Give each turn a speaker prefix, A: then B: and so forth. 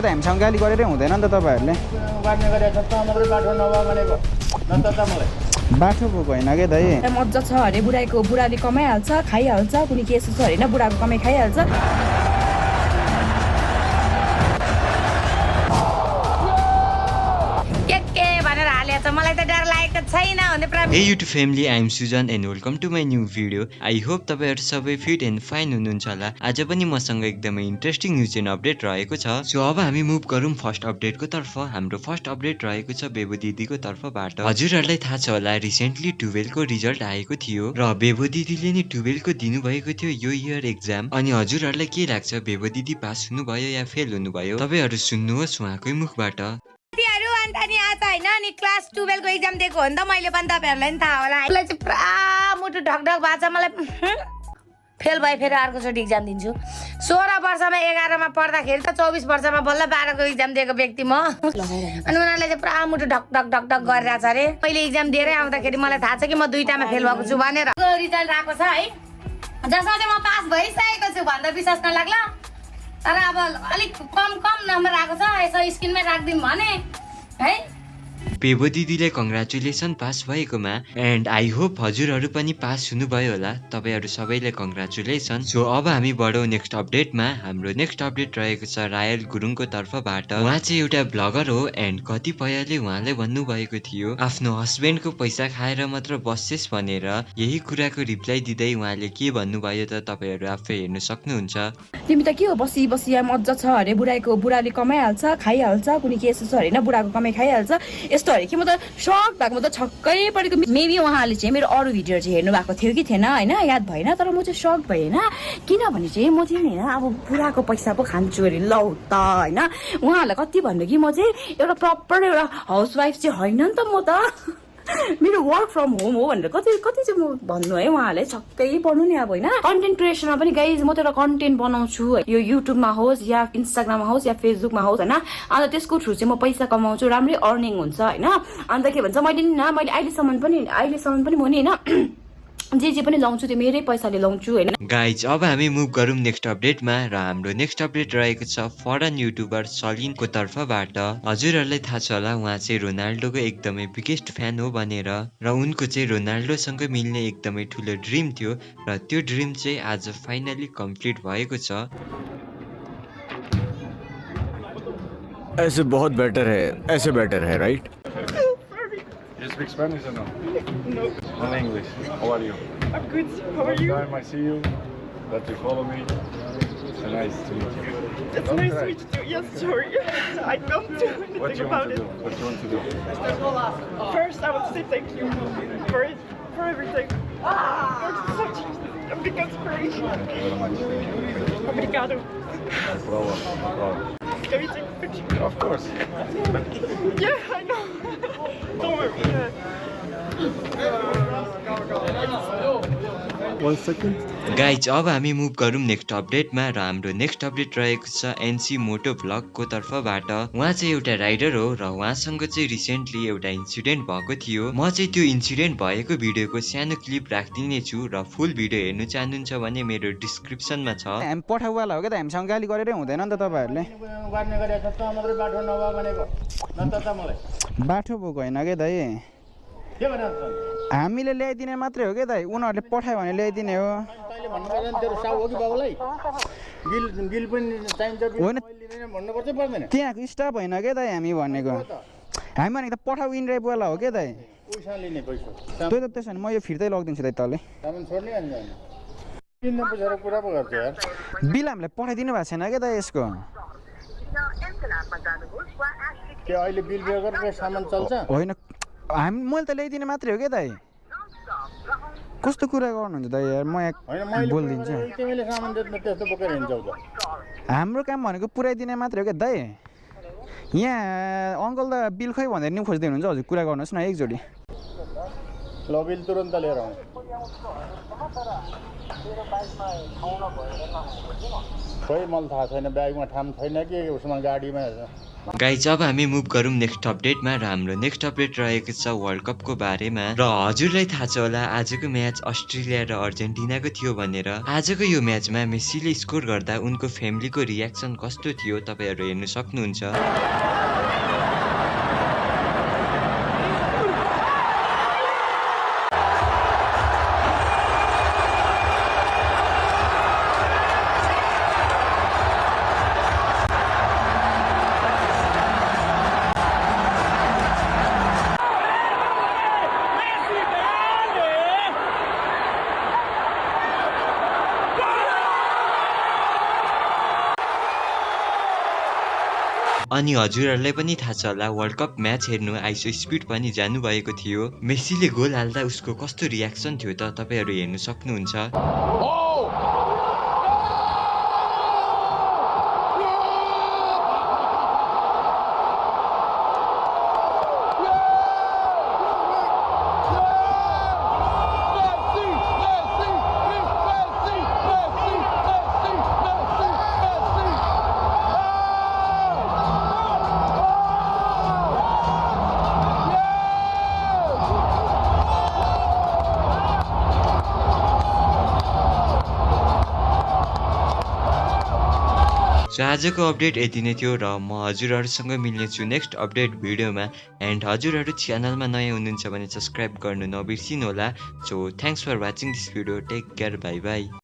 A: हामीसँग गाली गरेरै हुँदैन नि त तपाईँहरूले
B: गर्ने गरेछ त मात्रै बाटो नभए भनेको न त मलाई
A: बाटो भएको होइन के दाइ
C: मजा छ अरे बुढाले कमाइहाल्छ खाइहाल्छ कुनै केस छ अरे होइन बुढाको कमाइ खाइहाल्छ मलाई त डर लागेको छैन भने
D: hey YouTube family I am Sujan and welcome to my new video I hope तपाईँहरू सबै फिट एन्ड फाइन हुनुहुन्छ होला आज पनि मसँग एकदमै इन्ट्रेस्टिङ न्युज एन्ड अपडेट रहेको छ सो अब हामी मुभ गरौँ फर्स्ट अपडेटको तर्फ हाम्रो फर्स्ट अपडेट रहेको छ बेबो दिदीको तर्फबाट हजुरहरूलाई थाहा छ होला रिसेन्टली 12 को रिजल्ट आएको थियो र बेबो दिदीले नि 12 को दिनुभएको थियो यो इयर एक्जाम अनि हजुरहरूलाई के लाग्छ बेबो दिदी पास हुनुभयो या फेल हुनुभयो तपाईँहरू सुन्नुहोस् उहाँकै मुखबाट
C: अनि आज होइन अनि क्लास 12 को एक्जाम दिएको हो नि त मैले पनि तपाईँहरूलाई नि थाहा होला मलाई चाहिँ पुरा मुटु ढकढक भएको छ मलाई फेल भए फेरि अर्कोचोटि एक्जाम दिन्छु 16 वर्षमा 11 मा पढ्दाखेरि त 24 वर्षमा बल्ल 12 को एक्जाम दिएको व्यक्ति म अनि उनीहरूले चाहिँ पुरा मुटु ढकढक ढकढक गरिरहेछ अरे मैले एक्जाम दिएरै आउँदाखेरि मलाई थाहा छ कि म दुईटामा फेल भएको छु भनेर रिजल्ट आएको छ है जसमा चाहिँ म पास भइसकेको छु भन्दा विश्वास नलाग्ला तर अब अलिक कम नम्बर आएको छ यसो स्क्रिनमै राखिदिउँ भने है
D: बेबो दिदीले कङ्ग्रेचुलेसन पास भएकोमा एन्ड आई होप हजुरहरू पनि पास हुनुभयो होला तपाईँहरू सबैले कङ्ग्रेचुलेसन सो अब हामी बढौँ नेक्स्ट अपडेटमा हाम्रो नेक्स्ट अपडेट रहेको छ रायल गुरुङको तर्फबाट उहाँ चाहिँ एउटा ब्लगर हो एन्ड कतिपयले उहाँले भन्नुभएको थियो आफ्नो हस्बेन्डको पैसा खाएर मात्र बसेस् भनेर यही कुराको रिप्लाई दिँदै उहाँले के भन्नुभयो त तपाईँहरू आफै हेर्न सक्नुहुन्छ
C: तिमी त के हो बसी मजा छ अरे बुढाले कमाइहाल्छ खाइहाल्छ कुनै केस छ अरे होइन बुढाको कमाइ खाइहाल्छ यस्तो अरे कि म त सक भएको म त छक्कै परेको मेबी उहाँले चाहिँ मेरो अरू भिडियो चाहिँ हेर्नु भएको थियो कि थिएन होइन याद भएन तर म चाहिँ सक भएँ होइन किनभने चाहिँ म चाहिँ होइन अब बुढाको पैसा पो खान्छु अरे लौ त होइन उहाँहरूलाई कति भन्नु कि म चाहिँ एउटा प्रपर एउटा हाउसवाइफ चाहिँ होइन नि त म त मेरो वर्क फ्रम होम हो भनेर कति चाहिँ म भन्नु है उहाँहरूले छक्कै पर्नु नि अब होइन कन्टेन्ट क्रिएसनमा पनि गाइज म त एउटा कन्टेन्ट बनाउँछु यो युट्युबमा होस् या इन्स्टाग्राममा होस् या फेसबुकमा होस् होइन अन्त त्यसको थ्रु चाहिँ म पैसा कमाउँछु राम्रै अर्निङ हुन्छ होइन अन्त के भन्छ मैले अहिलेसम्म पनि म नि होइन जे पनि लाउँछु त्यो मेरै पैसाले लाउँछु होइन
D: गाइज अब हामी मुभ गरौँ नेक्स्ट अपडेटमा र हाम्रो नेक्स्ट अपडेट रहेको छ फरेन युट्युबर सलिनको तर्फबाट हजुरहरूलाई थाहा छ होला उहाँ चाहिँ रोनाल्डोको एकदमै बिगेस्ट फ्यान हो भनेर र उनको चाहिँ रोनाल्डोसँग मिल्ने एकदमै ठुलो ड्रिम थियो र त्यो ड्रिम चाहिँ आज फाइनली कम्प्लिट भएको छ
E: ऐसे बहुत बेटर है right
B: You speak Spanish or no? No. Only English. How are you?
F: I'm good. How are you?
B: First time I see you, that you follow me. It's nice to meet you.
F: It's nice to meet you too. Yes, sorry. I don't do anything
B: What do you want
F: about
B: to
F: it.
B: do? What do you want to do?
F: First, I want to say thank you for everything. For such a big inspiration.
B: Thank you very much.
F: Obrigado.
B: No problem. No problem.
F: Can we take a picture?
B: Of course.
F: Yeah, I know. Don't worry.
B: One second.
D: Guys अब हामी move गरौँ next अपडेटमा र हाम्रो next update रहेको छ NC मोटो भ्लगको तर्फबाट उहाँ चाहिँ एउटा राइडर हो र उहाँसँग चाहिँ रिसेन्टली एउटा इन्सिडेन्ट भएको थियो म चाहिँ त्यो इन्सिडेन्ट भएको भिडियोको सानो क्लिप राखिदिने छु र फुल भिडियो हेर्नु चाहनुहुन्छ भने मेरो डिस्क्रिप्सनमा छ
A: हामी पठाउवाला हो क्या त हामीसँग गाली गरेरै हुँदैन नि त तपाईँहरूले
B: गर्ने गरेछ त मात्रै बाटो नभए भनेको न त मलाई
A: बाटो भएको होइन क्या दाइ
B: के भनेको छ
A: हामीले ल्याइदिने मात्रै हो क्या दाइ उनीहरूले पठायो भने ल्याइदिने हो
B: तैँले भन्नु तेरो साउ हो कि बाबुलाई बिल पनि चाहिन्छ
A: होइन
B: भन्नुपर्छ पर्दैन
A: त्यहाँको स्टाफ होइन क्या दाइ हामी भनेको हामी भनेको त पठाउ इन्ड्राइभवाला हो क्या दाइ
B: पैसा लिने पैसा
A: त्यही त त्यसो भने म यो फिर्तै लगिदिन्छु दाइ तँले
B: सामान छोड्ने अनि किन्न पैसा कुरा पो गर्छ यार
A: बिल हामीले पठाइदिनु भएको छैन क्या दाइ यसको
B: के अहिले बिल पे गरेर सामान चल्छ
A: होइन मैले त ल्याइदिने मात्रै हो क्या दाइ कस्तो कुरा गर्नुहुन्छ दाइ यार म यहाँ बोलिदिन्छु
B: तिमीले सामान त्यस्तो बोकेर हिँड्छौ त
A: हाम्रो काम भनेको पुऱ्याइदिने मात्रै हो क्या दाइ यहाँ अङ्कल त बिल खै भनेर नि खोज्दै हुनुहुन्छ हजुर कुरा गर्नुहोस् न एकचोटि
B: ल बिल तुरन्त लिएर आउँ खोइ मलाई थाहा छैन ब्यागमा ठाम छैन कि उसमा गाडीमा
D: गाइज अब हामी मुभ गरौँ नेक्स्ट अपडेटमा र हाम्रो नेक्स्ट अपडेट रहेको छ वर्ल्ड कपको बारेमा र हजुरलाई थाहा छ होला आजको म्याच अस्ट्रेलिया र अर्जेन्टिनाको थियो भनेर। आजको यो म्याचमा मेसीले स्कोर गर्दा उनको फ्यामिलीको रियाक्सन कस्तो थियो तपाईहरु हेर्न सक्नुहुन्छ। अनि हजुरहरूलाई पनि थाहा छ होला वर्ल्ड कप म्याच हेर्नु आइसो स्पिड पनि जानुभएको थियो। मेसीले गोल हाल्दा उसको कस्तो रियाक्सन थियो त तपाईहरु हेर्न सक्नुहुन्छ। सो आजको अपडेट यति नै थियो र म हजुरहरूसँग मिल्नेछु नेक्स्ट अपडेट भिडियोमा। एन्ड हजुरहरू च्यानलमा नयाँ हुनुहुन्छ भने सब्सक्राइब गर्नु नबिर्सिनु होला। So thanks for watching this भिडियो। Take care, bye by.